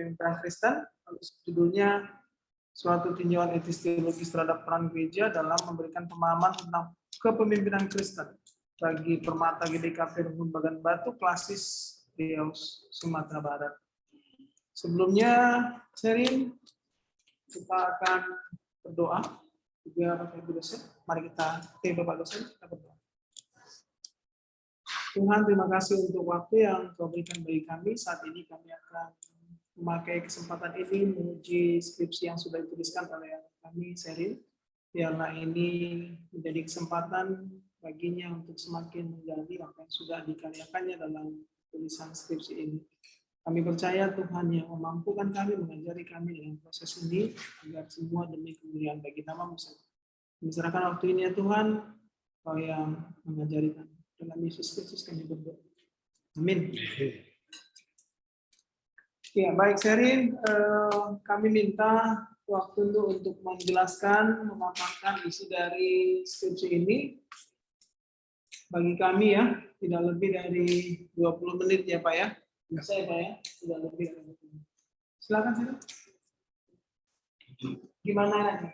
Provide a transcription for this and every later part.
kepemimpinan Kristen. Judulnya suatu tinjauan etis teologis terhadap peran gereja dalam memberikan pemahaman tentang kepemimpinan Kristen bagi Permata GBKP Rumpun Bagan Batu Klasis Riau Sumatera Barat. Sebelumnya, Sherin, kita akan berdoa. Juga Bapak Ibu dosen, mari kita Bapak dosen, kita berdoa. Tuhan, terima kasih untuk waktu yang Kau berikan bagi kami. Saat ini kami akan memakai kesempatan ini menguji skripsi yang sudah dituliskan oleh kami, Sherin. Biarlah ini menjadi kesempatan baginya untuk semakin menggali apa yang sudah dikaryakannya dalam tulisan skripsi ini. Kami percaya Tuhan yang memampukan kami, mengajari kami dalam proses ini, agar semua demi kemuliaan bagi nama-Mu. Serahkan waktu ini ya Tuhan, Kau yang mengajari kami. Dalam Yesus Kristus kami berdoa. Amin. Ya, baik Sherin, kami minta waktu untuk menjelaskan, memaparkan isi dari skripsi ini. Bagi kami ya, tidak lebih dari 20 menit ya Pak ya. Bisa ya Pak ya, tidak lebih dari 20 menit. Silakan Sherin. Gimana ya?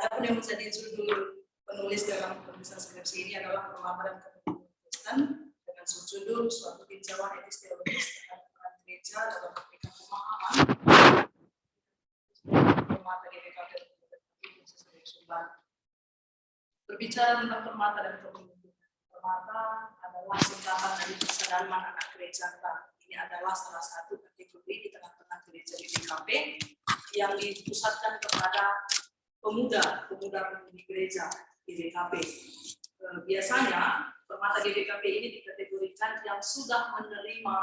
Adapun yang menjadi judul penulis dalam penulisan skripsi ini adalah Permata dan Kepemimpinan Kristen dengan subjudul suatu tinjauan etis teologis terhadap peran gereja dalam memberikan pemahaman Permata GBKP khusus dari Sumbar. Berbicara tentang Permata dan Kepemimpinan, Permata adalah singkatan dari kesadaran anak gereja. Ini adalah salah satu kategori di tengah-tengah gereja GBKP yang dipusatkan kepada pemuda di gereja GBKP. Biasanya Permata GBKP ini dikategorikan yang sudah menerima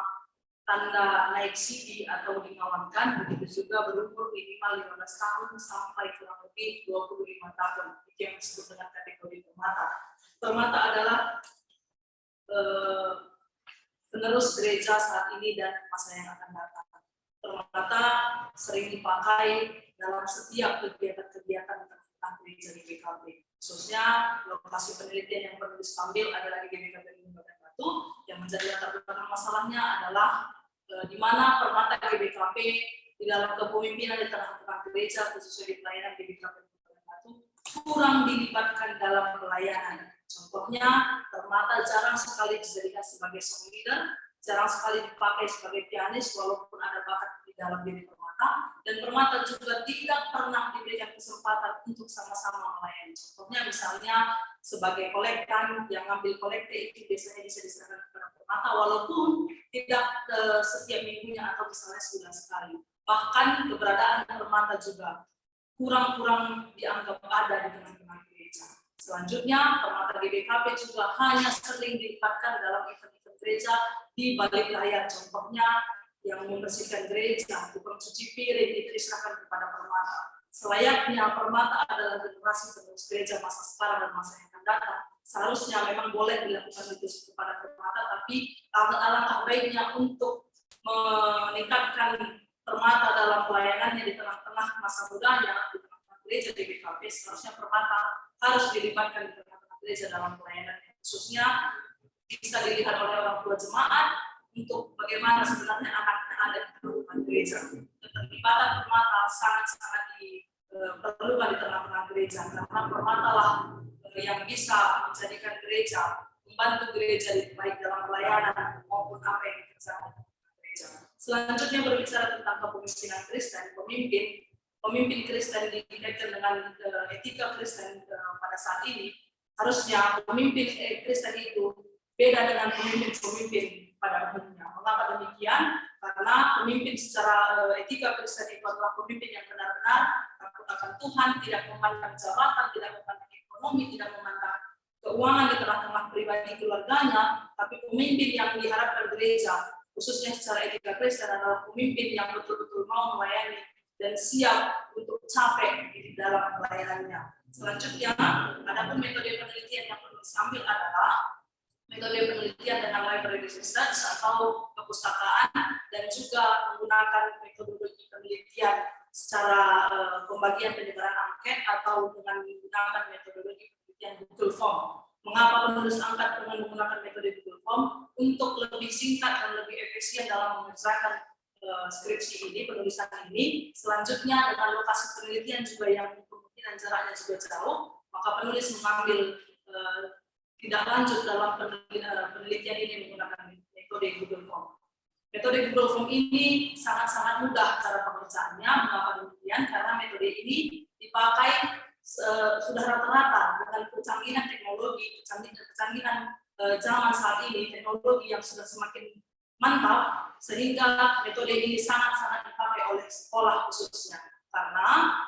tanda naik CD atau dikawinkan, begitu juga berumur minimal 15 tahun sampai kurang lebih 25 tahun. Itu yang disebut dengan kategori Permata. Permata adalah penerus gereja saat ini dan masa yang akan datang. Permata sering dipakai dalam setiap kegiatan-kegiatan tentang gereja di GBKP. Khususnya lokasi penelitian yang perlu diambil adalah di GBKP Rumpun Bagan Batu. Yang menjadi latar belakang masalahnya adalah di mana Permata GBKP di dalam kepemimpinan di tengah-tengah gereja, khususnya di pelayanan GBKP Rumpun Bagan Batu, kurang dilibatkan dalam pelayanan. Contohnya, Permata jarang sekali dijadikan sebagai song leader, jarang sekali dipakai sebagai pianis walaupun ada bakat di dalam diri Permata, dan Permata juga tidak pernah diberikan kesempatan untuk sama-sama melayani. Contohnya misalnya sebagai kolektan, yang ngambil kolekte itu biasanya bisa diserahkan kepada Permata walaupun tidak setiap minggunya atau misalnya sebulan sekali. Bahkan keberadaan Permata juga kurang dianggap ada di tengah-tengah gereja. Selanjutnya, Permata GBKP juga hanya sering dilibatkan dalam event-event gereja di balik layar. Contohnya, yang membersihkan gereja, tukang cuci piring, itu diserahkan kepada Permata. Selayaknya Permata adalah generasi penerus gereja masa sekarang dan masa yang akan datang. Seharusnya memang boleh dilakukan itu kepada Permata, tapi alangkah baiknya untuk meningkatkan Permata dalam pelayanannya di tengah-tengah masa mudanya, di tengah-tengah gereja GBKP, seharusnya Permata harus dilibatkan di tengah-tengah gereja dalam pelayanan, khususnya bisa dilihat oleh orang tua jemaat untuk bagaimana sebenarnya anaknya ada di tengah-tengah gereja. Keterlibatan Permata sangat-sangat diperlukan di tengah-tengah gereja, karena Permata lah yang bisa menjadikan gereja, membantu gereja baik dalam pelayanan maupun apa yang dikerjakan gereja. Selanjutnya berbicara tentang kepemimpinan Kristen, pemimpin Kristen dikaitkan dengan etika Kristen pada saat ini. Harusnya pemimpin Kristen itu beda dengan pemimpin pada umumnya. Mengapa demikian? Karena pemimpin secara etika Kristen itu adalah pemimpin yang benar-benar takut akan Tuhan, tidak memandang jabatan, tidak memandang ekonomi, tidak memandang keuangan di tengah-tengah pribadi keluarganya, tapi pemimpin yang diharapkan gereja, khususnya secara etika Kristen, adalah pemimpin yang betul-betul mau melayani dan siap untuk capek di dalam pelayanannya. Selanjutnya, adapun metode penelitian yang perlu diambil adalah metode penelitian dengan library research atau perpustakaan, dan juga menggunakan metodologi penelitian secara pembagian penyebaran angket atau dengan menggunakan metodologi penelitian Google Form. Mengapa penulis angkat dengan menggunakan metode Google Form? Untuk lebih singkat dan lebih efisien dalam mengerjakan skripsi ini, penulisan ini. Selanjutnya dengan lokasi penelitian juga yang kemungkinan jaraknya juga jauh, maka penulis mengambil tidak lanjut dalam penelitian ini menggunakan metode Google Form. Metode Google Form ini sangat-sangat mudah cara pengerjaannya. Mengapa demikian? Karena metode ini dipakai sudah rata-rata dengan kecanggihan teknologi, kecanggihan zaman saat ini, teknologi yang sudah semakin mantap, sehingga metode ini sangat-sangat dipakai oleh sekolah khususnya. Karena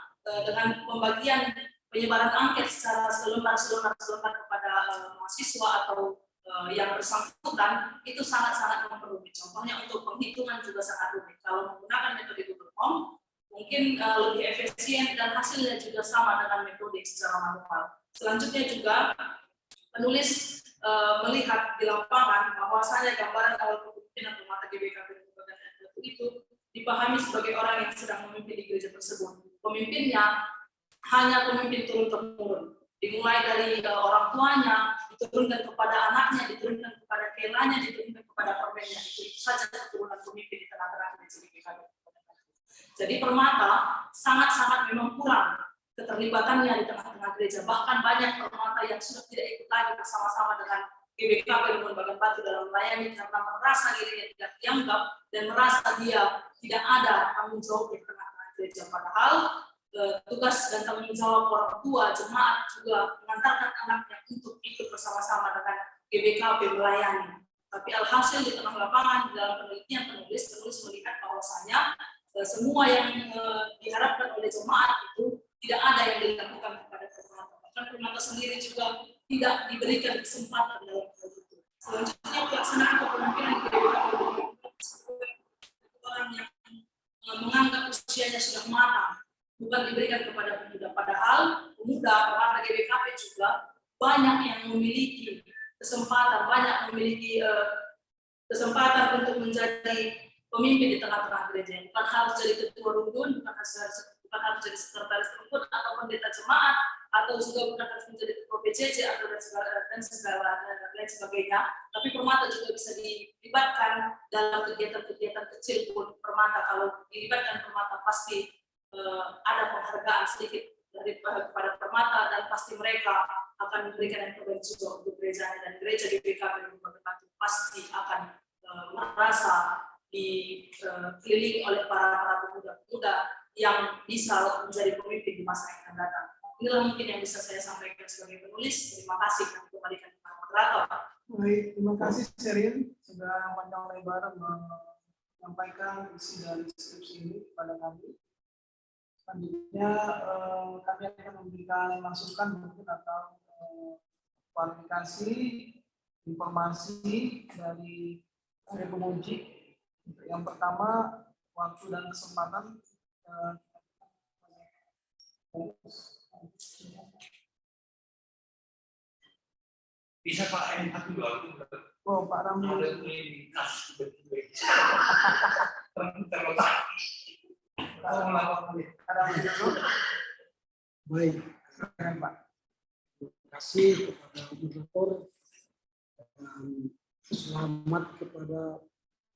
dengan pembagian penyebaran angket secara selembar kepada mahasiswa atau yang bersangkutan itu sangat-sangat memperumit. Contohnya untuk penghitungan juga sangat rumit. Kalau menggunakan metode Google Form mungkin lebih efisien dan hasilnya juga sama dengan metode secara manual. Selanjutnya juga penulis melihat di lapangan bahwasanya gambaran awal kepemimpinan Permata GBKP itu dipahami sebagai orang yang sedang memimpin di gereja tersebut. Pemimpinnya hanya pemimpin turun-temurun, dimulai dari orang tuanya, diturunkan kepada anaknya, diturunkan kepada kelanya, diturunkan kepada permennya. Itu saja keturunan pemimpin di tengah-tengah gereja GBKP. Jadi Permata sangat-sangat memang kurang keterlibatannya di tengah-tengah gereja. Bahkan banyak Permata yang sudah tidak ikut lagi bersama-sama dengan GBKP Lembaga Batu dalam melayani karena merasa dirinya tidak dianggap dan merasa dia tidak ada tanggung jawab di tengah-tengah gereja. Padahal tugas dan tanggung jawab orang tua jemaat juga mengantarkan anaknya untuk ikut bersama-sama dengan GBKP melayani. Tapi alhasil di tengah lapangan dalam penelitian penulis melihat bahwasanya semua yang diharapkan oleh jemaat itu tidak ada yang dilakukan kepada Permata. Bahkan Permata sendiri juga tidak diberikan kesempatan dalam hal itu. Selanjutnya pelaksanaan kepemimpinan orang yang menganggap usianya sudah matang, bukan diberikan kepada pemuda. Padahal pemuda Permata GBKP juga banyak yang memiliki kesempatan, kesempatan untuk menjadi pemimpin di tengah-tengah gereja. Bukan harus jadi ketua rukun, bukan harus jadi sekretaris rukun atau pendeta jemaat, atau juga bukan harus menjadi ketua PCC atau dan lain sebagainya. Tapi Permata juga bisa dilibatkan dalam kegiatan-kegiatan kecil pun. Permata kalau dilibatkan Permata pasti ada penghargaan sedikit dari kepada Permata dan pasti mereka akan memberikan yang terbaik juga untuk gerejanya, dan gereja GBKP pasti akan merasa dikelilingi oleh para pemuda-pemuda yang bisa menjadi pemimpin di masa yang akan datang. Inilah mungkin yang bisa saya sampaikan sebagai penulis. Terima kasih dan kembalikan kepada moderator. Baik, terima kasih Sherin sudah panjang lebar menyampaikan isi dari skripsi ini kepada kami. Selanjutnya kami akan memberikan masukan mungkin atau klarifikasi informasi dari penguji. Yang pertama, waktu dan kesempatan bisa Pak M1 dulu. Oh, Pak Ramli. Ada ini kasus terletak. Baik, Pak. terima kasih kepada moderator dan selamat kepada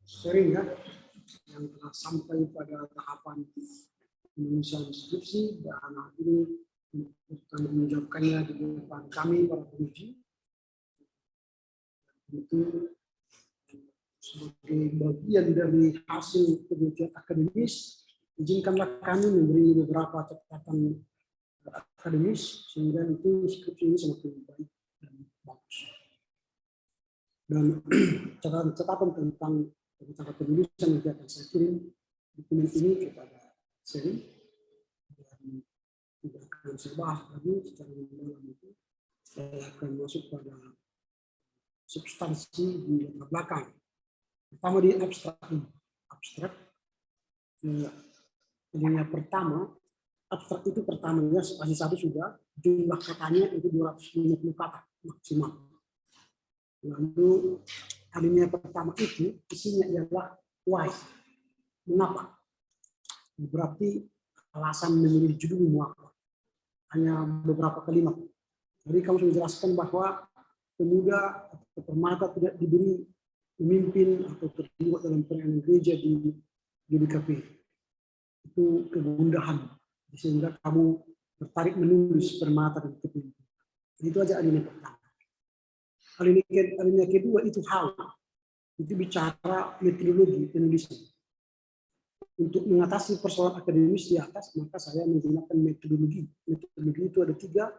Sherin ya yang telah sampai pada tahapan penulisan skripsi dan hari ini akan menjawabkannya di depan kami para penguji. Itu sebagai bagian dari hasil penelitian akademis, izinkanlah kami memberi beberapa catatan akademis sehingga itu skripsi ini semakin baik dan bagus. Dan catatan tentang cara penulisan yang akan saya kirim dokumen ini kepada Sherin dan tidak akan saya bahas lagi secara mendalam itu. Saya akan masuk pada substansi di latar belakang. Pertama di abstrak. Yang pertama, abstrak itu pertamanya fase 1 sudah, jumlah katanya itu 250 kata maksimal. Lalu alinea pertama itu isinya ialah why, mengapa. Berarti alasan memilih judulmu apa. Hanya beberapa kalimat. Jadi kamu sudah jelaskan bahwa pemuda atau permata tidak diberi memimpin atau terlibat dalam pelayanan gereja di GBKP. Itu kegundahan sehingga kamu tertarik menulis permata dan kepemimpinan. Itu aja alinea pertama. Alinea kedua itu hal. Itu bicara metodologi penulisan. Untuk mengatasi persoalan akademis di atas, maka saya menggunakan metodologi. Metodologi itu ada 3,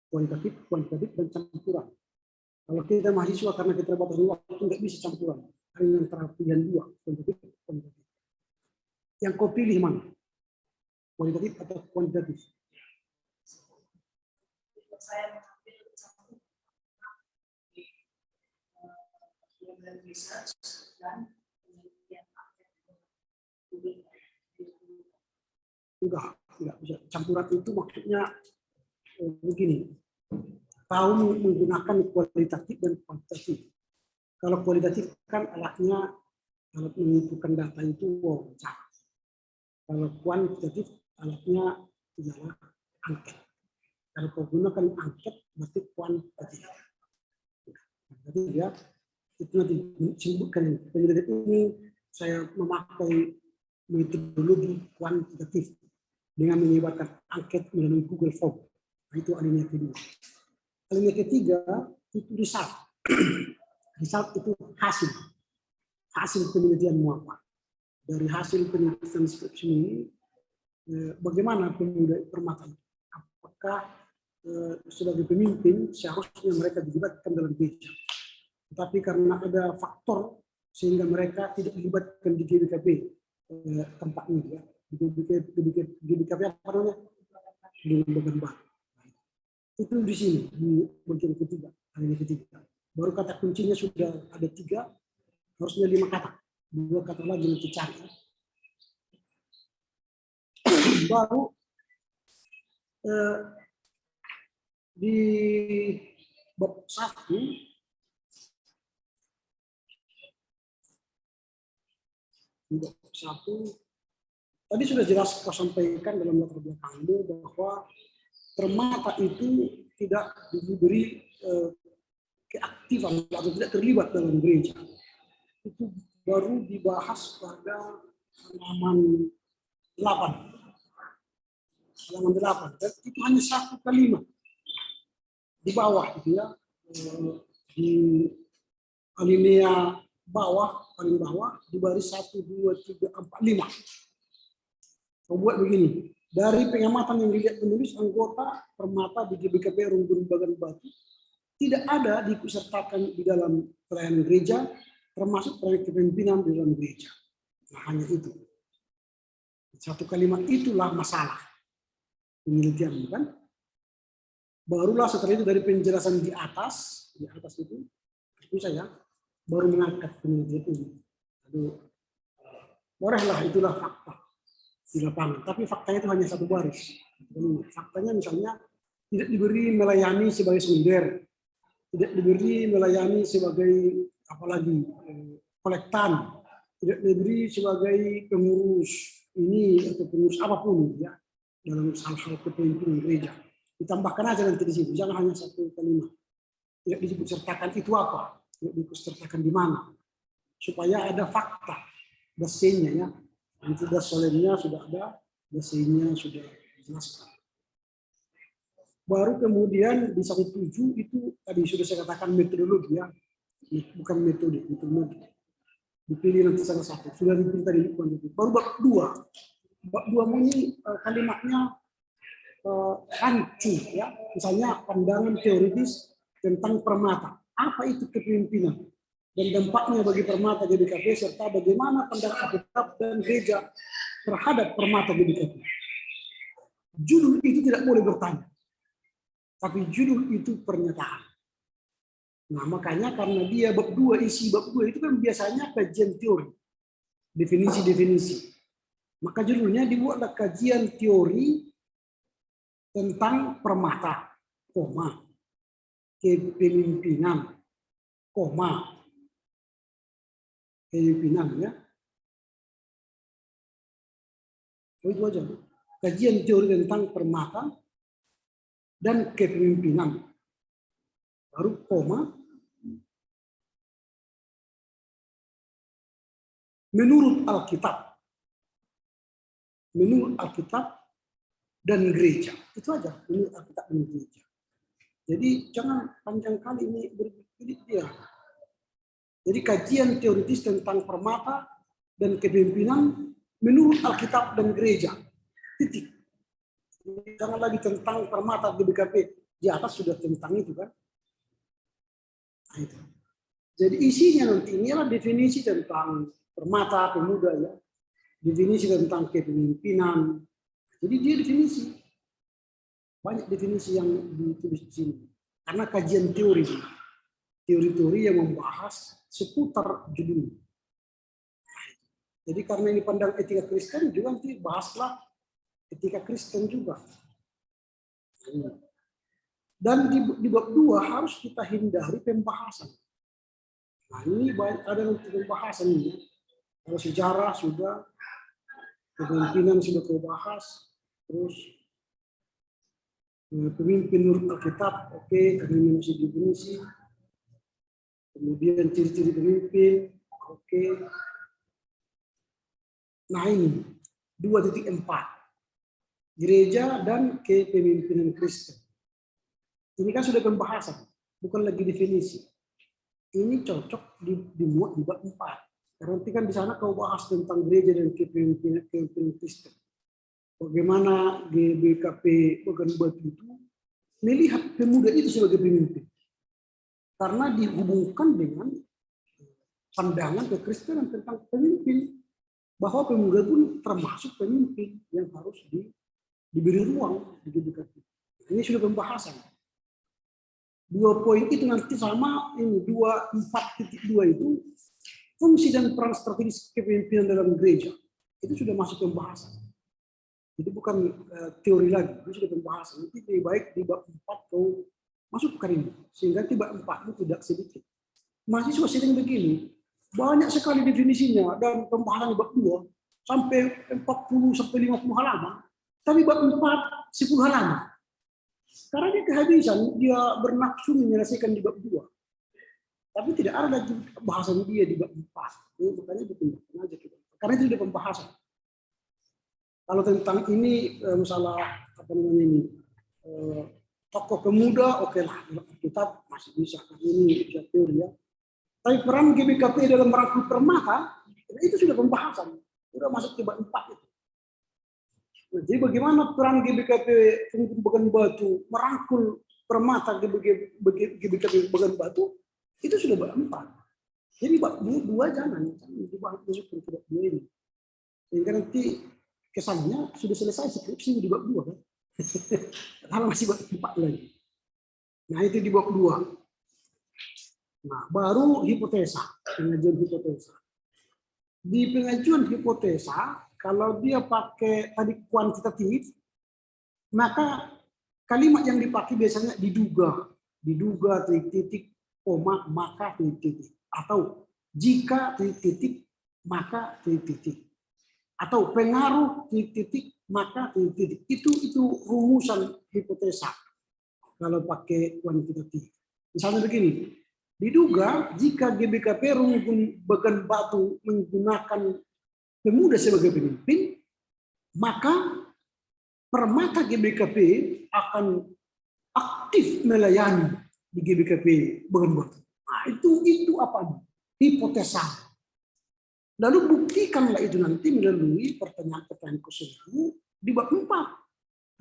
kualitatif, kuantitatif, dan campuran. Kalau kita mahasiswa karena kita terbatas waktu nggak bisa campuran. Hanya antara pilihan 2, kualitatif, kuantitatif. Yang kau pilih mana? Kualitatif atau kuantitatif? Saya mengambil dan research dan penelitian Enggak bisa. Campuran itu maksudnya begini. Tahu menggunakan kualitatif dan kuantitatif. Kalau kualitatif kan alatnya, alat mengumpulkan data itu wawancara. Kalau kuantitatif alatnya adalah angket. Kalau kau gunakan angket berarti kuantitatif. Jadi ya itu nanti disebutkan penelitian ini saya memakai metodologi kuantitatif dengan menyebarkan angket melalui Google Form. Nah, itu alinea kedua. Alinea ketiga itu result. Result itu hasil penelitianmu apa. Dari hasil penelitian skripsi ini, bagaimana pemuda permata itu? Apakah sebagai pemimpin seharusnya mereka dilibatkan dalam gereja? Tetapi karena ada faktor sehingga mereka tidak dilibatkan di GBKP tempat ini ya. GBKP apa namanya? Di Bagan Batu. Itu di sini di bagian ketiga, alinea ketiga. Baru kata kuncinya sudah ada 3, harusnya 5 kata. 2 kata lagi nanti cari. Baru di bab 1 tadi sudah jelas kau sampaikan dalam latar belakangmu bahwa permata itu tidak diberi keaktifan atau tidak terlibat dalam gereja. Itu baru dibahas pada halaman 8. Halaman 8. Dan itu hanya 1 kalimat di bawah gitu ya. Di alinea paling bawah di baris 1, 2, 3, 4, 5. Kau buat begini. Dari pengamatan yang dilihat penulis, anggota permata di GBKP Rumpun Bagan Batu tidak ada diikutsertakan di dalam pelayanan gereja, termasuk proyek kepemimpinan di dalam gereja. Nah, hanya itu. 1 kalimat itulah masalah penelitian, bukan? Barulah setelah itu dari penjelasan di atas itu saya baru mengangkat penelitian ini. Aduh, bolehlah itulah fakta di lapangan. Tapi faktanya itu hanya 1 baris. Faktanya misalnya tidak diberi melayani sebagai sumber, tidak diberi melayani sebagai apalagi kolektan, tidak diberi sebagai pengurus ini atau pengurus apapun ya dalam hal-hal kepemimpinan gereja. Ditambahkan aja nanti di situ, jangan hanya 1 kalimat. Tidak disebut sertakan itu apa, tidak disebut sertakan di mana, supaya ada fakta, dasarnya ya. Nanti dasarnya sudah ada, dasarnya sudah dijelaskan. Baru kemudian di 1.7 itu tadi sudah saya katakan metodologi ya, bukan metode, metodologi. Dipilih nanti salah satu, sudah dipilih tadi. Baru bab 2. Bab 2 ini kalimatnya hancur ya, misalnya pandangan teoritis tentang permata. Apa itu kepemimpinan dan dampaknya bagi permata GBKP serta bagaimana pandangan Alkitab dan gereja terhadap permata GBKP. Judul itu tidak boleh bertanya, tapi judul itu pernyataan. Nah, makanya karena dia bab 2, isi bab 2 itu kan biasanya kajian teori, definisi-definisi. Maka judulnya dibuatlah kajian teori tentang permata, koma, kepemimpinan, koma, kepemimpinan ya. Itu aja. kajian teori tentang permata dan kepemimpinan. Baru koma. Menurut Alkitab. Menurut Alkitab dan gereja. Itu aja, menurut Alkitab dan gereja. Jadi jangan panjang kali ini berpikir dia. Jadi kajian teoritis tentang permata dan kepemimpinan menurut Alkitab dan gereja. Titik. Jangan lagi tentang permata GBKP. Di atas sudah tentang itu kan. Nah, itu. Jadi isinya nanti ini adalah definisi tentang permata pemuda ya. Definisi tentang kepemimpinan. Jadi dia definisi. Banyak definisi yang ditulis di sini. Karena kajian teori. Teori-teori yang membahas seputar judul. Jadi karena ini pandang etika Kristen juga nanti bahaslah etika Kristen juga. Dan di bab 2 harus kita hindari pembahasan. Nah ini ada nanti pembahasan ini. Kalau sejarah sudah, kepemimpinan sudah kita bahas, terus pemimpin menurut Alkitab, oke, karena ini masih definisi. Kemudian ciri-ciri pemimpin, oke. Nah ini 2.4 gereja dan kepemimpinan Kristen. Ini kan sudah pembahasan, bukan lagi definisi. Ini cocok dimuat di bab 4. Karena nanti kan di sana kau bahas tentang gereja dan kepemimpinan Kristen. Bagaimana GBKP Bagan Batu itu melihat pemuda itu sebagai pemimpin. Karena dihubungkan dengan pandangan kekristenan tentang pemimpin. Bahwa pemuda pun termasuk pemimpin yang harus diberi ruang di GBKP. Ini sudah pembahasan. 2 poin itu nanti sama ini 4.2 itu fungsi dan peran strategis kepemimpinan dalam gereja. Itu sudah masuk pembahasan. Itu bukan teori lagi, itu sudah pembahasan. Itu lebih baik di bab 4 kau masuk ke ini. Sehingga di bab 4 itu tidak sedikit. Mahasiswa sering begini, banyak sekali definisinya dan pembahasan bab 2 sampai 40 sampai 50 halaman. Tapi bab 4 10 halaman. Karena dia kehabisan, dia bernafsu menyelesaikan di bab 2. Tapi tidak ada lagi bahasan dia di bab 4. Makanya dipindahkan aja kita. Karena itu sudah pembahasan. Kalau tentang ini masalah apa namanya ini tokoh pemuda, oke lah kita masih bisa ini bisa teori ya. Tapi peran GBKP dalam merangkul permata itu sudah pembahasan, sudah masuk ke bab 4 itu. Nah, jadi bagaimana peran GBKP pemimpin Bagan Batu merangkul permata GBKP Bagan Batu itu sudah bab 4. Jadi bab 2 jangan dibahas masuk ke bab 2 ini. Sehingga nanti kesannya sudah selesai skripsi di bab 2 kan. Kalau masih bab 4 lagi. Nah, itu di bab 2. Nah, baru hipotesa, pengajuan hipotesa. Di pengajuan hipotesa, kalau dia pakai tadi kuantitatif, maka kalimat yang dipakai biasanya diduga, titik-titik, koma, maka titik-titik, atau jika titik-titik, maka titik-titik, atau pengaruh titik-titik, maka titik-titik. Itu rumusan hipotesa kalau pakai kuantitatif. Misalnya begini. Diduga jika GBKP Runggun Bagan Batu menggunakan pemuda sebagai pemimpin, maka permata GBKP akan aktif melayani di GBKP Bagan Batu. Nah, itu apa? Hipotesa. Lalu buktikanlah itu nanti melalui pertanyaan-pertanyaan khusus di bab 4.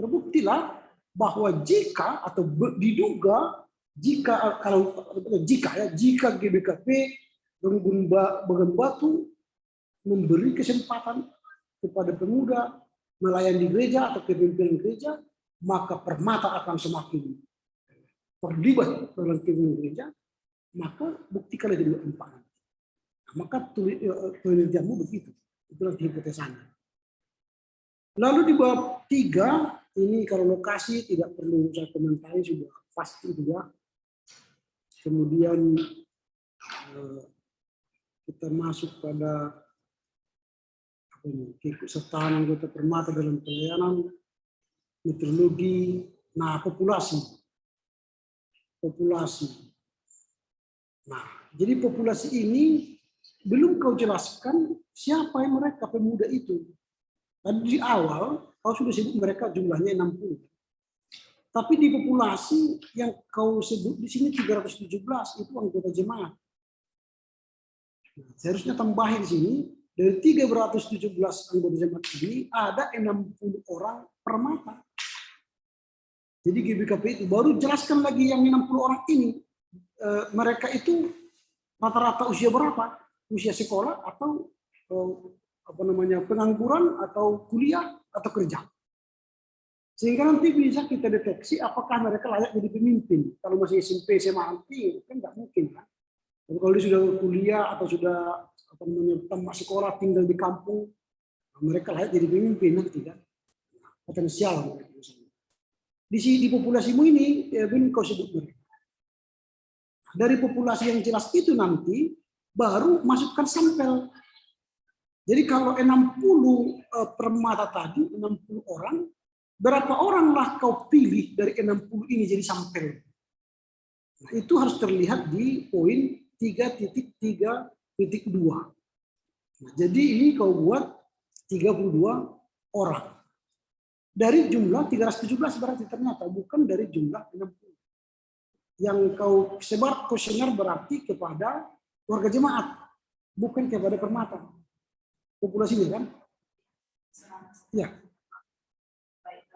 Terbuktilah bahwa jika atau diduga jika GBKP Bagan Batu memberi kesempatan kepada pemuda melayani di gereja atau kepemimpinan gereja, maka permata akan semakin terlibat dalam kepemimpinan gereja, maka buktikan di bab 4. Nah, maka penelitianmu begitu, itulah hipotesanya. Lalu di bab 3 ini kalau lokasi tidak perlu saya komentari, sudah pasti juga. Kemudian kita masuk pada keikutsertaan anggota Permata dalam pelayanan, meteorologi, nah populasi. Nah, jadi populasi ini belum kau jelaskan siapa yang mereka pemuda itu. Tadi di awal kau sudah sebut mereka jumlahnya 60. Tapi di populasi yang kau sebut di sini 317 itu anggota jemaat. Nah, seharusnya tambahin di sini dari 317 anggota jemaat ini ada 60 orang Permata. Jadi GBKP itu baru jelaskan lagi yang 60 orang ini mereka itu rata-rata usia berapa? Usia sekolah atau pengangguran atau kuliah atau kerja. Sehingga nanti bisa kita deteksi apakah mereka layak jadi pemimpin. Kalau masih SMP, SMA nanti kan nggak mungkin kan. Tapi kalau dia sudah kuliah atau sudah tamat sekolah tinggal di kampung, mereka layak jadi pemimpin nanti kan. Potensial mereka. Di populasimu ini belum kau sebut mereka. Dari populasi yang jelas itu nanti baru masukkan sampel. Jadi kalau 60 Permata tadi, 60 orang, berapa oranglah kau pilih dari 60 ini jadi sampel? Nah, itu harus terlihat di poin 3.3.2. Nah, jadi ini kau buat 32 orang. Dari jumlah 317 berarti ternyata bukan dari jumlah 60. Yang kau sebar kuesioner berarti kepada warga jemaat, bukan kepada Permata. Populasinya kan? Ya. Baik,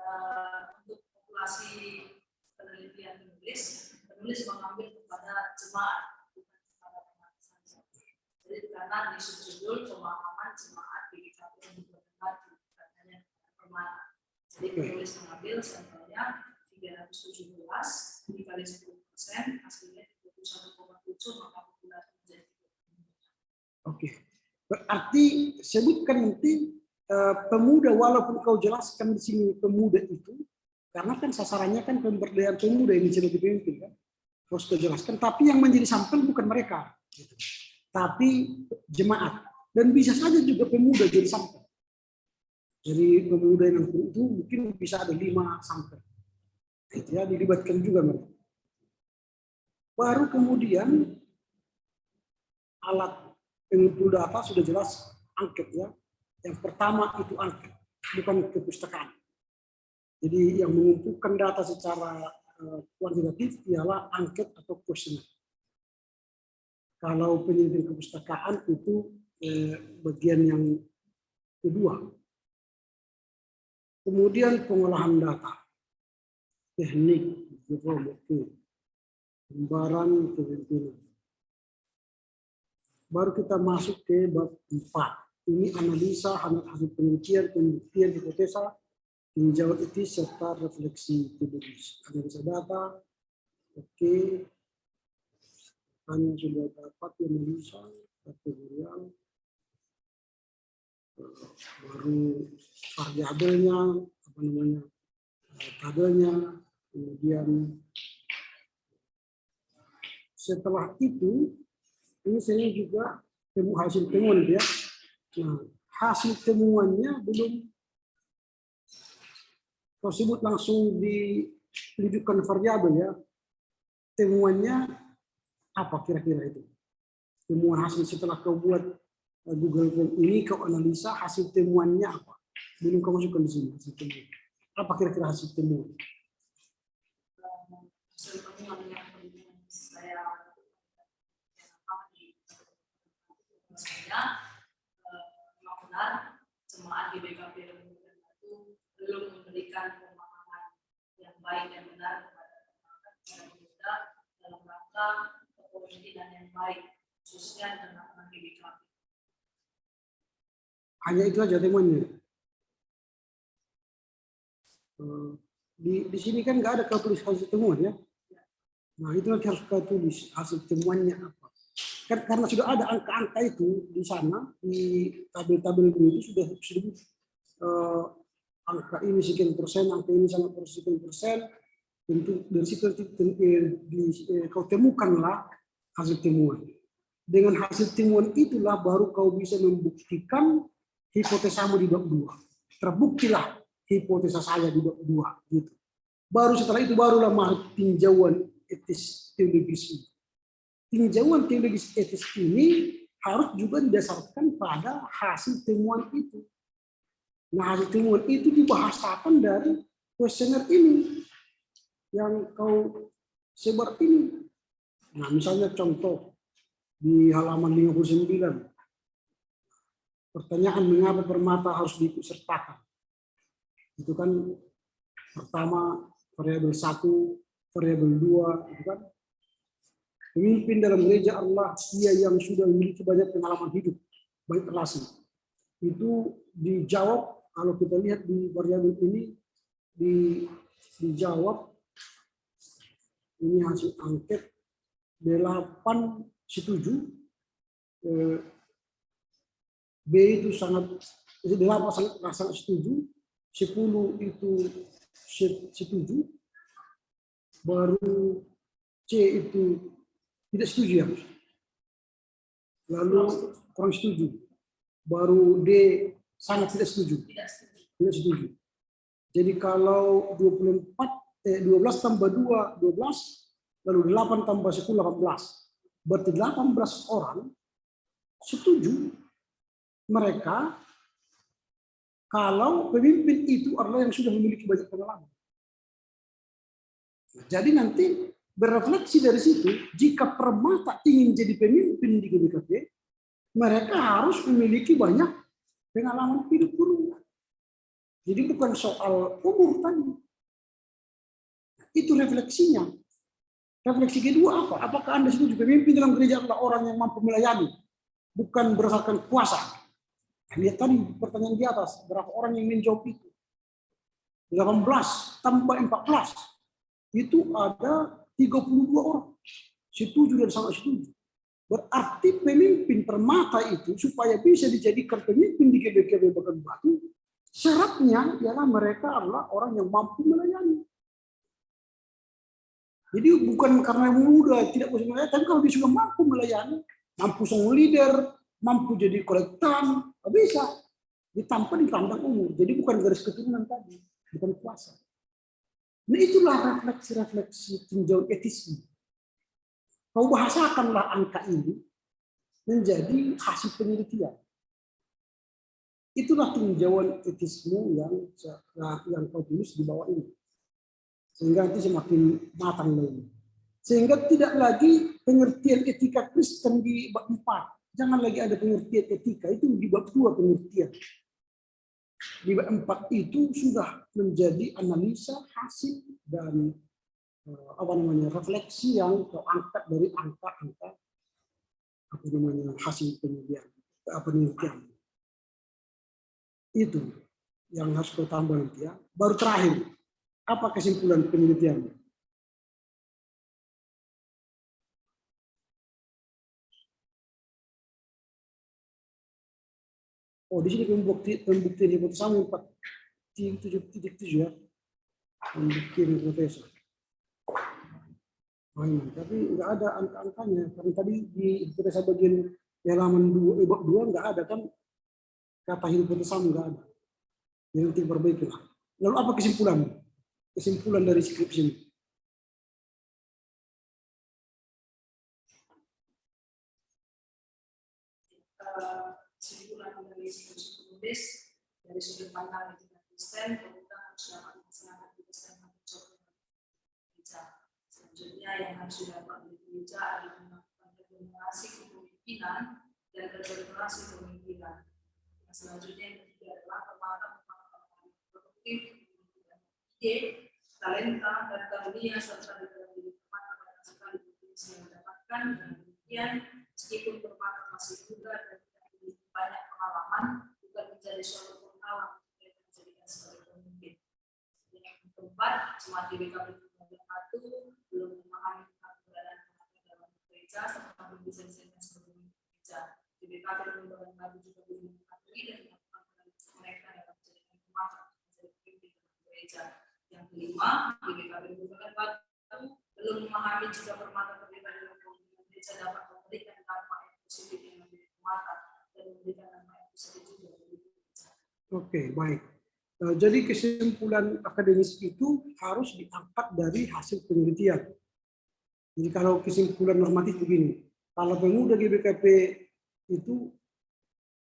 untuk populasi penelitian penulis mengambil kepada jemaat, bukan kepada Permata saja. Jadi karena di subjudul pemahaman jemaat GBKP untuk berdebat bukan hanya Permata. Jadi penulis mengambil sampelnya 317 dikali 10%, hasilnya 21,7, maka populasi menjadi 30. Oke. Berarti sebutkan nanti pemuda, walaupun kau jelaskan di sini pemuda itu, karena kan sasarannya kan pemberdayaan pemuda ini sebagai pemimpin kan. Harus kau jelaskan, tapi yang menjadi sampel bukan mereka, gitu. Tapi jemaat. Dan bisa saja juga pemuda jadi sampel. Jadi pemuda yang itu mungkin bisa ada 5 sampel. Gitu ya, dilibatkan juga mereka. Baru kemudian alat pengumpul data sudah jelas angket ya. Yang pertama itu angket, bukan kepustakaan. Jadi yang mengumpulkan data secara kuantitatif ialah angket atau kuesioner. Kalau penelitian kepustakaan itu bagian yang kedua. Kemudian pengolahan data, teknik, gambaran kepemimpinan. Baru kita masuk ke bab 4. Ini analisa hasil penelitian, pembuktian, hipotesa, tinjauan etis serta refleksi teoritis. Analisa data, oke. Hanya sudah dapat analisa kategorial. Baru variabelnya, tabelnya, kemudian setelah itu ini saya juga hasil temuan ya. Nah, hasil temuannya belum kau sebut langsung ditunjukkan variabel ya. Temuannya apa kira-kira itu? Temuan hasil setelah kau buat Google Form ini kau analisa hasil temuannya apa? Belum kau masukkan di sini hasil temuan. Apa kira-kira hasil temuan? Hasil temuan yang saya memang benar jemaat di GBKP itu belum memberikan pemahaman yang baik dan benar kepada pemuda dalam rangka kepemimpinan yang baik khususnya dengan anak GBKP. Hanya itu aja temuannya. Di sini kan nggak ada kau tulis hasil temuan ya. Nah itu nanti harus kau tulis hasil temuannya apa. Karena sudah ada angka-angka itu di sana di tabel-tabel itu sudah disebut angka ini sekian persen, angka ini sangat sekian persen. Tentu dari situ kau temukanlah hasil temuan. Dengan hasil temuan itulah baru kau bisa membuktikan hipotesamu di bab 2. Terbuktilah hipotesa saya di bab 2 gitu. Baru setelah itu barulah masuk tinjauan etis teologis ini. Tinjauan teologis etis ini harus juga didasarkan pada hasil temuan itu. Nah, hasil temuan itu dibahasakan dari kuesioner ini yang kau sebar ini. Nah, misalnya contoh di halaman 59. Pertanyaan mengapa permata harus diikut sertakan. Itu kan pertama variabel 1, variabel 2, itu kan. Pemimpin dalam gereja Allah, dia yang sudah memiliki banyak pengalaman hidup, baik relasi. Itu dijawab, kalau kita lihat di variabel ini, dijawab, ini hasil angket, 8 setuju, B itu sangat 8 sangat setuju, 10 itu setuju, baru C itu tidak setuju ya. Lalu kurang setuju. Baru D sangat tidak setuju. Tidak setuju. Jadi kalau 12 tambah 2, 12, lalu 8 tambah 10, 18. Berarti 18 orang setuju mereka kalau pemimpin itu adalah yang sudah memiliki banyak pengalaman. Jadi nanti berefleksi dari situ, jika permata ingin jadi pemimpin di GBKP, mereka harus memiliki banyak pengalaman hidup dulu. Jadi bukan soal umur tadi. Itu refleksinya. Refleksi kedua apa? Apakah Anda setuju pemimpin dalam gereja adalah orang yang mampu melayani, bukan berdasarkan kuasa? Lihat tadi pertanyaan di atas, berapa orang yang menjawab itu? 18 tambah 14, itu ada 32 orang. Setuju dan sangat setuju. Berarti pemimpin permata itu supaya bisa dijadikan pemimpin di GBKP Bagan Batu, syaratnya ialah mereka adalah orang yang mampu melayani. Jadi bukan karena muda tidak bisa melayani, tapi kalau dia sudah mampu melayani, mampu song leader, mampu jadi kolektan, bisa ditampa di pandang umur. Jadi bukan garis keturunan tadi, bukan kuasa. Nah itulah refleksi-refleksi tinjauan etis ini. Kau bahasakanlah angka ini menjadi hasil penelitian. Itulah tinjauan etismu yang kau tulis di bawah ini. Sehingga nanti semakin matang lagi. Sehingga tidak lagi pengertian etika Kristen di bab 4. Jangan lagi ada pengertian etika, itu di bab 2 pengertian. Di bab 4 itu sudah menjadi analisa hasil dan refleksi yang kau angkat dari angka-angka hasil penelitian. Itu yang harus kau tambah nanti ya. Baru terakhir, apa kesimpulan penelitian? Oh, di sini pembuktian hipotesa 4.7.7 ya. Pembuktian hipotesa. Tapi nggak ada angka-angkanya. Karena tadi di hipotesa bagian halaman 2, bab 2 nggak ada kan kata hipotesa nggak ada. Yang diperbaiki lah. Lalu apa kesimpulan? Kesimpulan dari skripsi ini? Kesimpulan dari skripsi penulis dari sudut pandang etika Kristen, pemuda harus dapat melaksanakan tugas dan tanggung jawab gereja. Selanjutnya yang harus dilakukan oleh gereja adalah melakukan regenerasi kepemimpinan dan regenerasi kepemimpinan. Yang selanjutnya yang ketiga adalah penguatan produktif, ide, talenta, dan karunia serta di dalam diri permata banyak sekali potensi yang mendapatkan dan demikian meskipun permata masih muda dan banyak pengalaman, bukan menjadi suatu pengalaman yang dijadikan sebagai pemimpin. Yang keempat, jemaat GBKP Bagan Batu belum memahami tentang keberadaan permata dalam gereja serta belum bisa disediakan sebagai pemimpin gereja. GBKP Bagan Batu juga belum mengetahui dan melakukan penelitian mereka dalam menjadikan permata menjadi pemimpin dalam gereja. Yang kelima, GBKP Bagan Batu belum memahami jika permata terlibat dalam pemimpinan gereja dapat memberikan dampak yang positif yang menjadi permata dan memberikan dampak yang positif juga bagi Oke, baik. Jadi kesimpulan akademis itu harus diangkat dari hasil penelitian. Jadi kalau kesimpulan normatif begini, kalau pemuda GBKP itu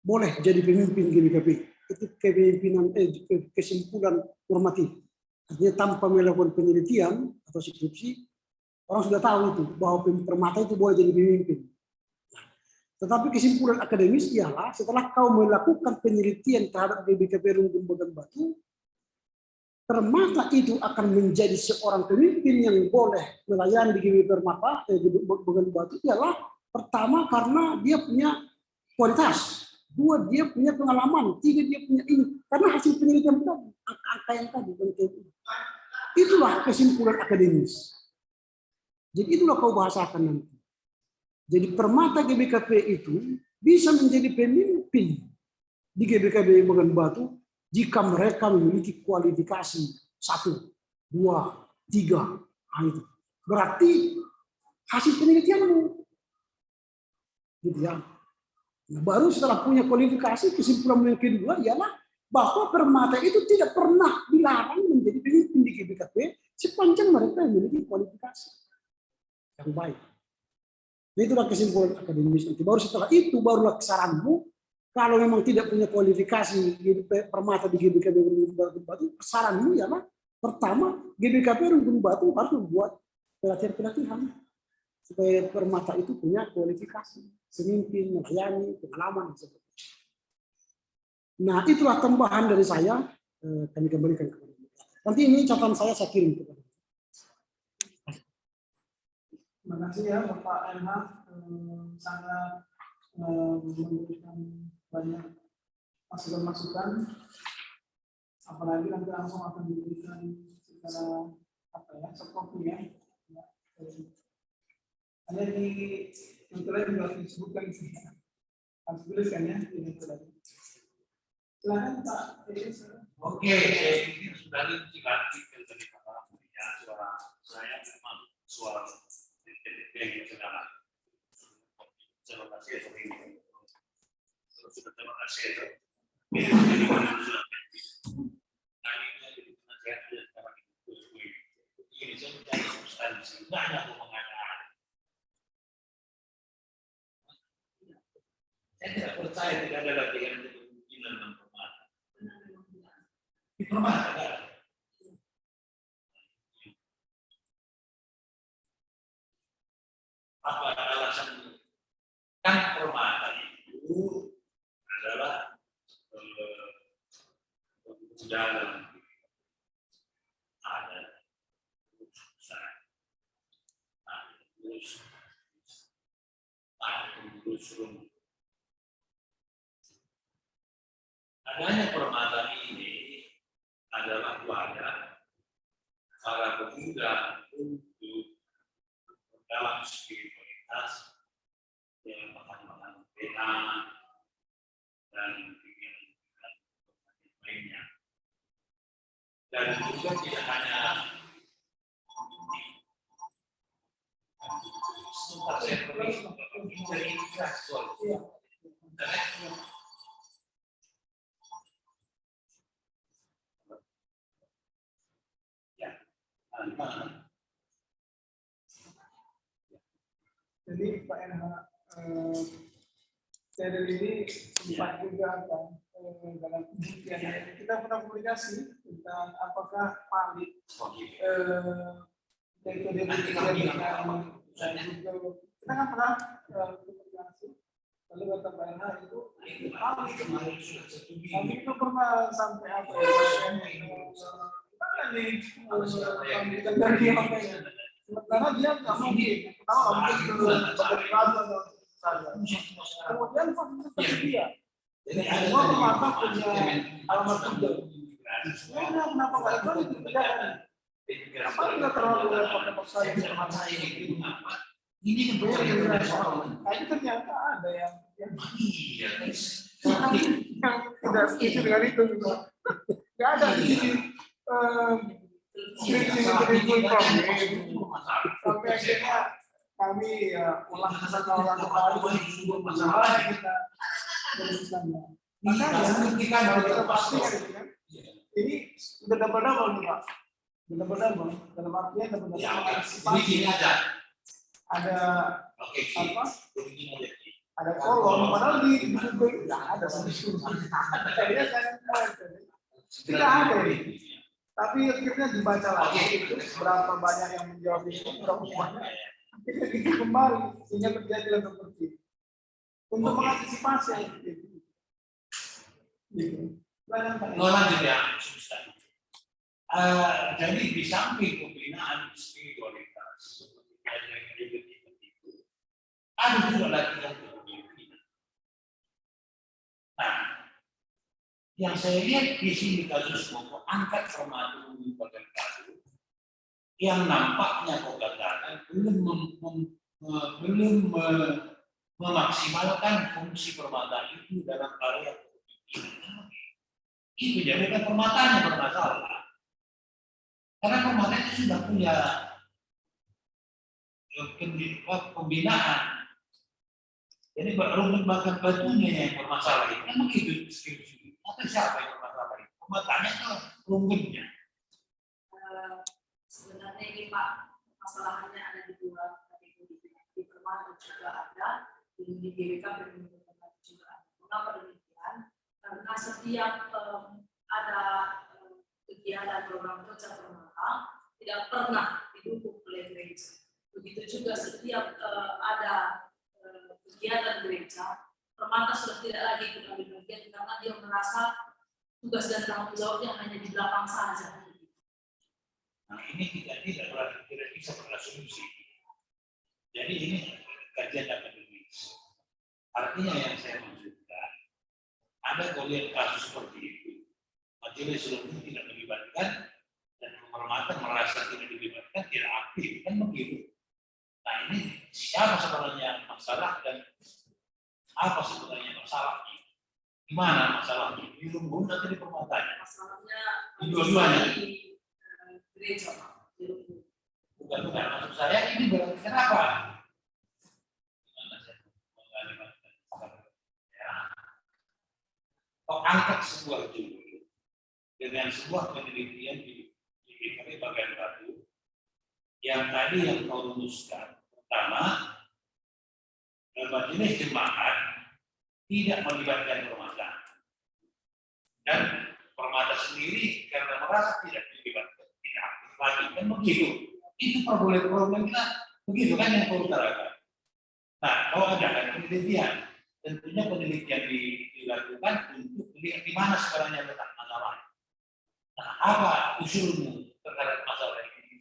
boleh jadi pemimpin GBKP, itu kepemimpinan kesimpulan normatif. Artinya tanpa melakukan penelitian atau skripsi, orang sudah tahu itu bahwa permata itu boleh jadi pemimpin. Tetapi kesimpulan akademis ialah setelah kau melakukan penelitian terhadap GBKP Rungkun Bagan Batu, permata itu akan menjadi seorang pemimpin yang boleh melayani di GBKP Permata Bagan Batu ialah pertama karena dia punya kualitas, dua dia punya pengalaman, tiga dia punya ini. Karena hasil penelitian tadi, angka yang tadi, itulah kesimpulan akademis. Jadi itulah kau bahasakan nanti. Jadi permata GBKP itu bisa menjadi pemimpin di GBKP Bagan Batu jika mereka memiliki kualifikasi 1, 2, 3. Nah, itu berarti hasil penelitianmu. Gitu ya. Nah, baru setelah punya kualifikasi, kesimpulan yang kedua ialah bahwa permata itu tidak pernah dilarang menjadi pemimpin di GBKP sepanjang mereka memiliki kualifikasi yang baik. Nah, itulah kesimpulan akademis nanti. Baru setelah itu barulah saranmu. Kalau memang tidak punya kualifikasi permata di GBKP Rungkun Batu, saranmu ialah pertama GBKP Rungkun Batu harus membuat pelatihan supaya permata itu punya kualifikasi, pemimpin, melayani, pengalaman, dan sebagainya. Nah, itulah tambahan dari saya. Kami kembalikan kepada nanti ini catatan saya kirim kepada. Terima kasih ya Bapak MH, sangat memberikan banyak masukan-masukan, apalagi nanti langsung akan diberikan secara seperti ya. Hanya di tulisannya juga disebutkan harus tuliskan ya ini tadi. Silakan Pak. Oke, ini sudah diganti dari kata suara saya memang suara yang sekarang. Terima kasih terima kasih. Ini saya mencari substansi, banyak pengalaman. Saya tidak percaya tidak ada lagi yang kemungkinan dan permata. Di permata kan? Apa alasan kan permata itu adalah dalam ada adanya permata ini adalah wadah para pemuda untuk dalam spiritualitas yang makan-makan beda dan kegiatan lainnya. Dan juga tidak hanya sebentar saya pergi dari seksual. Jadi Pak NH, serial ini sempat juga kan dalam penelitian kita pernah komunikasi tentang apakah valid metode penelitian dengan Google. Kita kan pernah komunikasi, lalu kata Pak NH itu valid. Kami itu pernah sampai apa kita dari apa ya? Sementara dia nggak mungkin, pertama mungkin kemudian fasilitas tersedia. Semua permata punya alamat Google. Sebenarnya kenapa nggak itu dibedakan? Apa nggak terlalu repot-repot sekali permata ini? Ini tapi ternyata ada yang tidak setuju dengan itu juga. Nggak ada di sini. Sampai akhirnya kami ulang kembali kita berusaha. Makanya kita kalau juga kita pastor. pastikan gitu kan, ini udah double nih Pak, udah double dalam artian double Ya, oke. Jadi antisipasi. gini aja. Ada Oke, apa? jadi gini aja. Ada kolom, padahal di Google nggak ada kayaknya kan tidak ada ini. Tapi akhirnya dibaca lagi itu berapa banyak yang menjawab itu, berapa banyak akhirnya itu kembali sehingga terjadi yang seperti itu. Untuk mengantisipasi yang seperti itu. Gitu. Mau lanjut ya, substan. Jadi di samping pembinaan spiritualitas seperti yang disebut itu, ada juga latihan kepemimpinan. Nah, yang saya lihat di sini kasus Koko angkat Permadu Kabupaten Kadu, yang nampaknya kok katakan belum memaksimalkan fungsi permata itu dalam area kepemimpinan. Itu jadi kan permatanya bermasalah. Karena permata itu sudah punya pembinaan. Jadi rumput bahkan batunya yang bermasalah itu kan begitu deskripsi. Atau siapa yang bermasalah itu? Permatanya itu rumputnya. Sebenarnya ini Pak, masalahnya ada di dua kategori. Di permata juga ada, di GBK juga ada. Mengapa demikian? Karena setiap ada kegiatan program kerja permata tidak pernah didukung oleh gereja. Begitu juga setiap ada kegiatan gereja, permata sudah tidak lagi mengambil bagian karena dia merasa tugas dan tanggung jawabnya hanya di belakang saja. Nah ini tidak bisa berasumsi. Jadi ini kajian akademis. Artinya yang saya maksudkan, ada kalau lihat kasus seperti itu, majelis seluruhnya tidak dilibatkan dan permata merasa tidak dilibatkan, tidak aktif, kan begitu. Nah ini siapa sebenarnya masalah dan apa sebenarnya masalahnya? Gimana masalahnya? Di lumbung atau di permatanya? Masalahnya Di dua-duanya. Di gereja Pak. Bukan, maksud saya ini berarti kenapa? Kau angkat sebuah judul dengan sebuah penelitian di BKP bagian batu yang tadi yang kau rumuskan. Pertama, majelis jemaat tidak melibatkan permata dan permata sendiri karena merasa tidak dilibatkan, tidak aktif lagi, kan begitu. Itu problem kita begitu kan yang kau utarakan. Nah, kalau ada penelitian, tentunya penelitian dilakukan untuk melihat di mana sebenarnya letak masalah. Nah, apa usulmu terhadap masalah ini?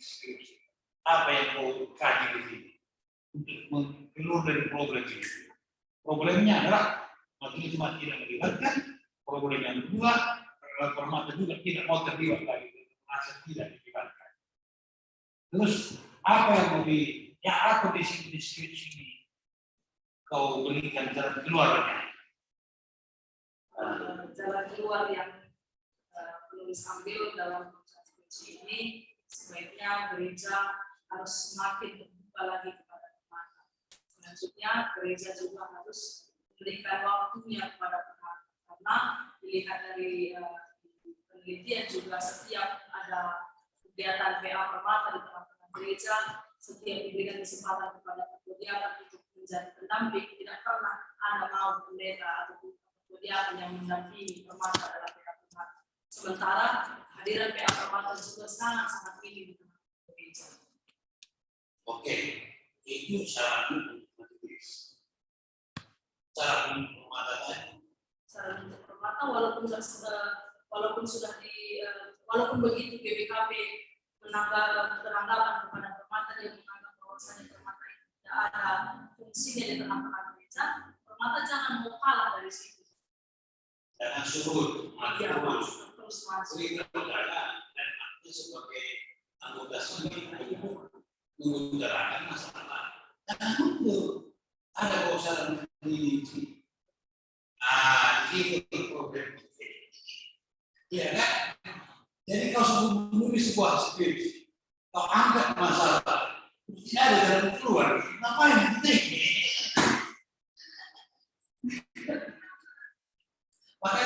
Apa yang kau kaji di sini untuk keluar dari problem ini? Problemnya adalah majelis jemaat tidak melibatkan. Problem yang kedua, permata juga tidak mau terlibat lagi, merasa tidak dilibatkan. Terus apa yang mau apa di sini kau berikan jalan keluarnya? Jalan keluar yang perlu diambil dalam proses ini, sebaiknya gereja harus semakin terbuka lagi kepada permata. Selanjutnya gereja juga harus memberikan waktunya kepada permata, karena dilihat dari penelitian juga setiap ada kegiatan PA permata di tengah-tengah gereja, setiap diberikan kesempatan kepada kegiatan untuk menjadi pendamping, tidak pernah ada mau pendeta atau kegiatan yang mendampingi permata dalam PA permata. Sementara hadiran PA permata juga sangat minim di tengah gereja. Oke, itu cara untuk majelis. Cara untuk permata tadi. Cara untuk permata walaupun sudah walaupun begitu GBKP beranggapan kepada permata, dia menganggap bahwasanya permata itu tidak ada fungsinya di tengah-tengah gereja, permata jangan mau kalah dari situ. Jangan surut, terus masuk. Dan aku sebagai anggota sendiri mengutarakan masalah. Jangan mundur. Ada bosan ini. Itu problem. Iya kan? Jadi kau sebelum menulis sebuah skripsi, kau angkat masalah, tidak ada jalan keluar. Ngapain penting? Maka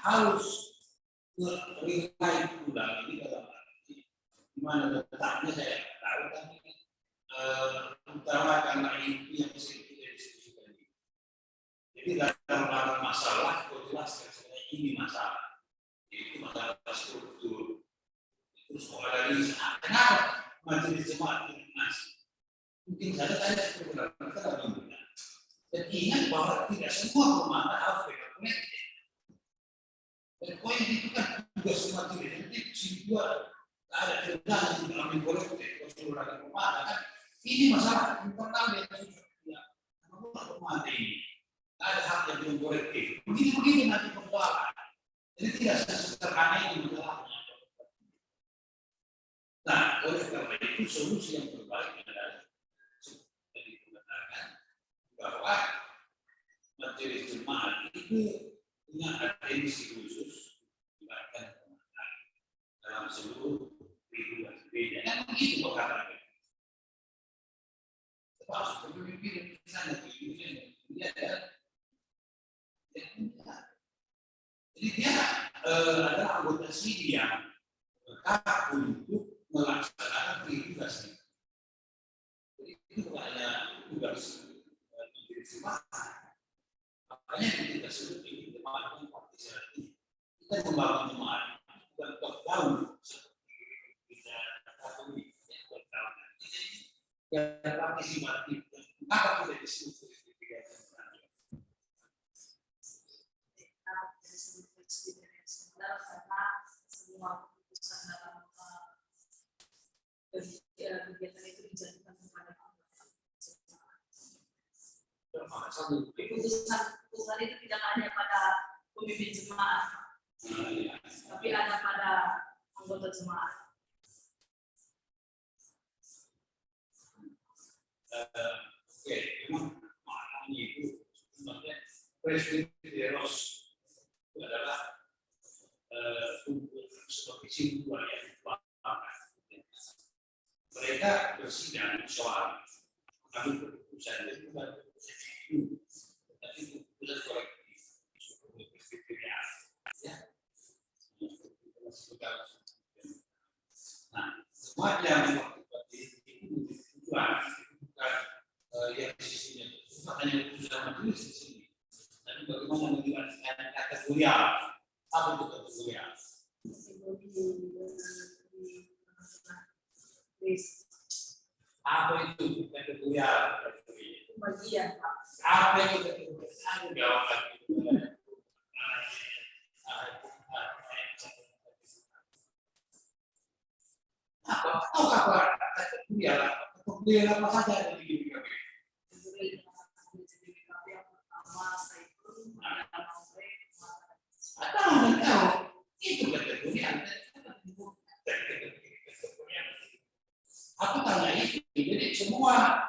harus rely ulang ini dalam arti di mana letaknya saya tidak tahu, tapi utama karena itu yang sering kita diskusikan. Jadi dalam masalah kau jelaskan sebenarnya ini masalah, itu masalah struktur. Itu soal dari kenapa majelis jemaat ini masih mungkin saja tanya seperti kita lagi benar. Dan ingat bahwa tidak semua pemata harus berkonektif. Dan poin itu kan tugas majelis nanti juga ada kendala di dalam berkonektif keseluruhan pemata kan. Ini masalah internal yang tidak menolak pemata ini. Ada hak yang belum kolektif. Begitu nanti persoalan. Jadi tidak sesederhana ini masalahnya. Nah, oleh karena itu solusi yang terbaik adalah seperti dikatakan bahwa majelis jemaat itu punya atensi khusus diberikan pemata dalam seluruh kehidupan gereja. Dan begitu berkata. Harus berpikir di sana dia ada. Jadi dia adalah anggota sini yang berhak untuk melaksanakan tugasnya. Jadi itu hanya tugas majelis jemaat. Makanya kita sebut ini jemaat yang partisipasi. Kita membangun jemaat bukan top-down seperti kita katakan yang top-down. Yang partisipatif. Mengapa kita diskusi kegiatan karena semua keputusan dalam kegiatan itu dijadikan kepada keputusan itu tidak hanya pada pemimpin jemaat, tapi ada pada anggota jemaat. Oke, memang maknanya itu sebenarnya presbiteros itu adalah seperti simpulan yang dilakukan. Mereka bersidang soal mengambil keputusan itu bukan keputusan itu, tapi keputusan kolektif, presbiteria. Ya, nah, semua yang seperti itu tujuan. Yang sisinya bukan hanya keputusan majelis di sini, tapi bagaimana menjelaskan kategorial. Apa itu kategorial? Apa itu kategorial? Bagian, Pak. Apa itu kategorial? Jawab apa kategorial? Kategorial apa saja ada di GBKP? Tahu itu kategorial. Aku tanya itu, jadi semua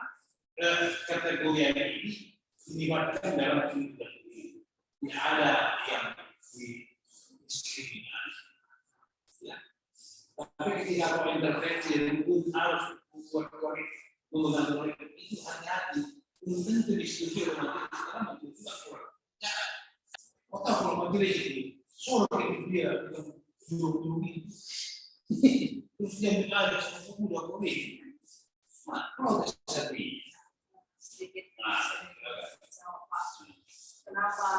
kategorial ini dilibatkan dalam kehidupan ini. Tidak ada yang didiskriminasi. Ya. Tapi ketika kau intervensi hukum harus membuat memegang kolektif itu hati-hati. Belum tentu diskusi orang sekarang itu tidak kurang. Kau tahu kalau majelis ini sore itu dia 20 menit. Terus dia bicara semua udah boleh. Nah, kalau sedih. Kenapa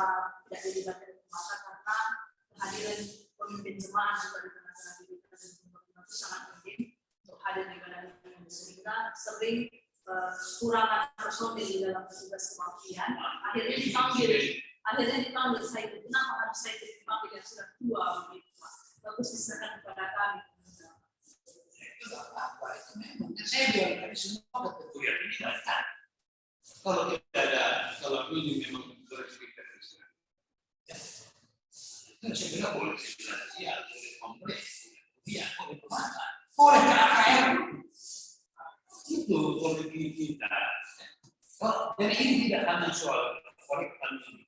tidak dilibatkan pemata? Karena kehadiran pemimpin jemaat juga di tengah-tengah kita dan itu sangat penting untuk hadir di badan ini, sehingga sering kekurangan personil di dalam tugas kebaktian. Akhirnya dipanggil saya, kenapa harus saya dipanggil yang sudah tua begitu, Pak? Bagus diserahkan kepada kami. Itu apa? Itu memang saya bilang tadi semua kategorial ini datang. Kalau tidak ada, kalau ini memang bercerita Kristen. Itu saya bilang boleh sosial, boleh kompleks, dia boleh pemata, boleh KKR. Itu politik kita. Dan ini tidak hanya soal kolektif,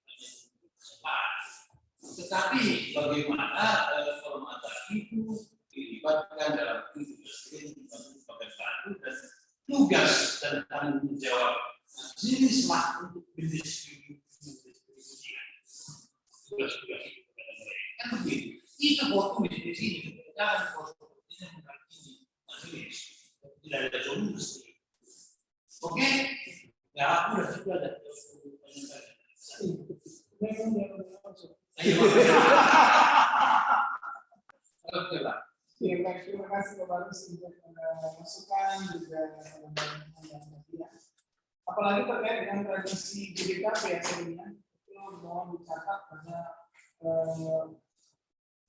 tetapi bagaimana formata itu dilibatkan dalam kehidupan dan tugas dan tanggung jawab majelis untuk mendistribusikan tugas-tugas itu kepada mereka kita potong di sini, jangan potong ini bukan ini majelis, tidak ada solusi. Oke, ya aku udah juga ada. Oke lah. Terima kasih kepada untuk masukan juga ya. Apalagi terkait dengan tradisi GBKP ya sebelumnya itu mohon dicatat karena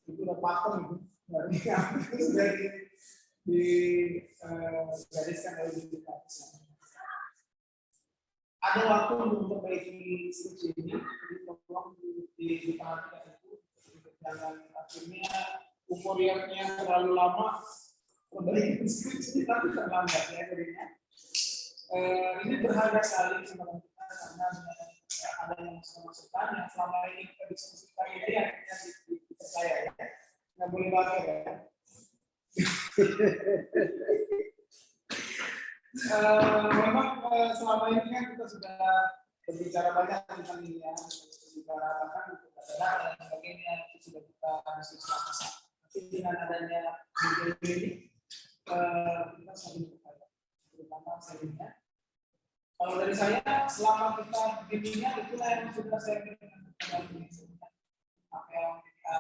itu udah pakem itu dari sudah digariskan oleh GBKP. Ada waktu untuk memperbaiki skripsi ini, jadi tolong diperhatikan itu jangan akhirnya umur lihatnya terlalu lama memperbaiki skripsi tapi terlambat ya jadinya. Ini berharga sekali kesempatan kita karena ada yang masukan yang selama ini kita diskusikan ini akhirnya dipercaya ya, nggak boleh pakai ya. Memang selama ini kan kita sudah berbicara banyak tentang ini ya, berbicara bahkan untuk data dan sebagainya itu sudah kita diskusi sama-sama. Tapi dengan adanya video ini kita semakin berkaya, terutama saya. Kalau dari saya, selama kita begininya itulah yang sudah saya berikan kepada ini. Apa yang kita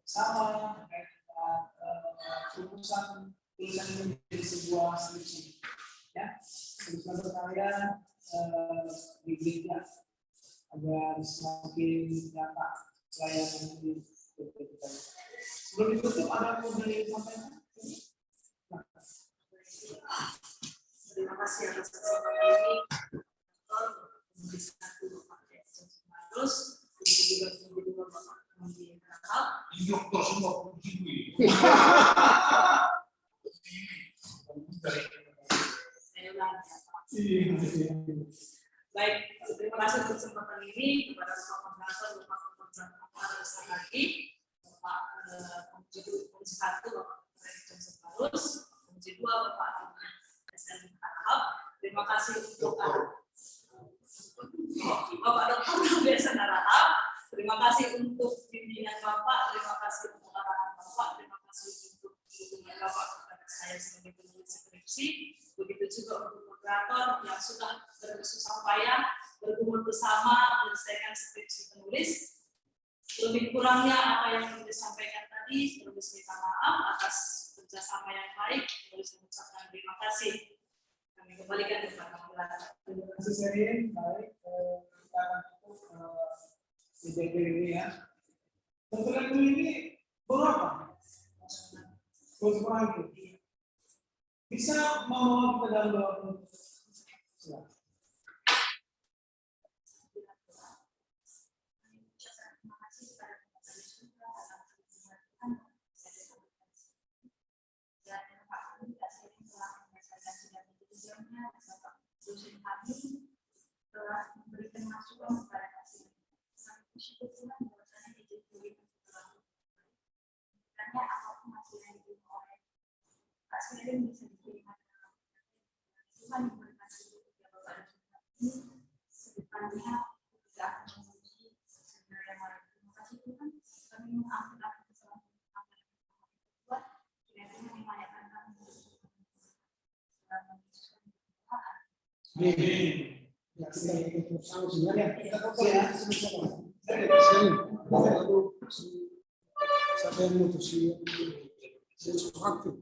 bersama terkait dengan rumusan tulisan menjadi sebuah skripsi, ya, tulisan berkarya diberikan agar semakin nyata layanan di kita. Sebelum ditutup ada yang mau disampaikan? Terima kasih atas kesempatan ini. Terus juga Bapak Dokter semua begini. Baik, terima kasih untuk kesempatan ini kepada Bapak Moderator, Bapak Moderator lagi, Bapak Komisi 1, Bapak Johnson Barus, Komisi 2, Bapak SN Arhab. Terima kasih untuk Bapak Dr. Biasa Arhab. Terima kasih untuk bimbingan Bapak, terima kasih untuk arahan Bapak, terima kasih untuk dukungan Bapak kepada saya sebagai penulis skripsi. Begitu juga untuk moderator yang sudah bersusah payah bergumul bersama menyelesaikan skripsi penulis. Lebih kurangnya apa yang penulis sampaikan tadi, penulis minta maaf atas kerjasama yang baik, penulis mengucapkan terima kasih. Kami kembalikan kepada moderator. Terima kasih Sherin, baik kita akan tutup IDP ini ya. Tentukan ini berapa? Berapa? Bisa membawa kita dalam doa. Silakan. Dosen kami telah memberikan masukan kepada pasien. Kami bersyukur Tuhan bahwasanya dijadikan terlalu karena apapun hasil yang diterima oleh pasien bisa diterima dengan Tuhan memberikan hidup kepada Bapak dan Saudara ini sedepannya kita akan memuji sebenarnya malam. Terima kasih Tuhan. Kami mengampuni akan kesalahan apa yang kami buat. Kiranya memuliakan kami dalam Amin. Ya, kita ikut bersama sebenarnya. Kita foto ya, sama-sama. Siapa yang mutusi? Sesuatu.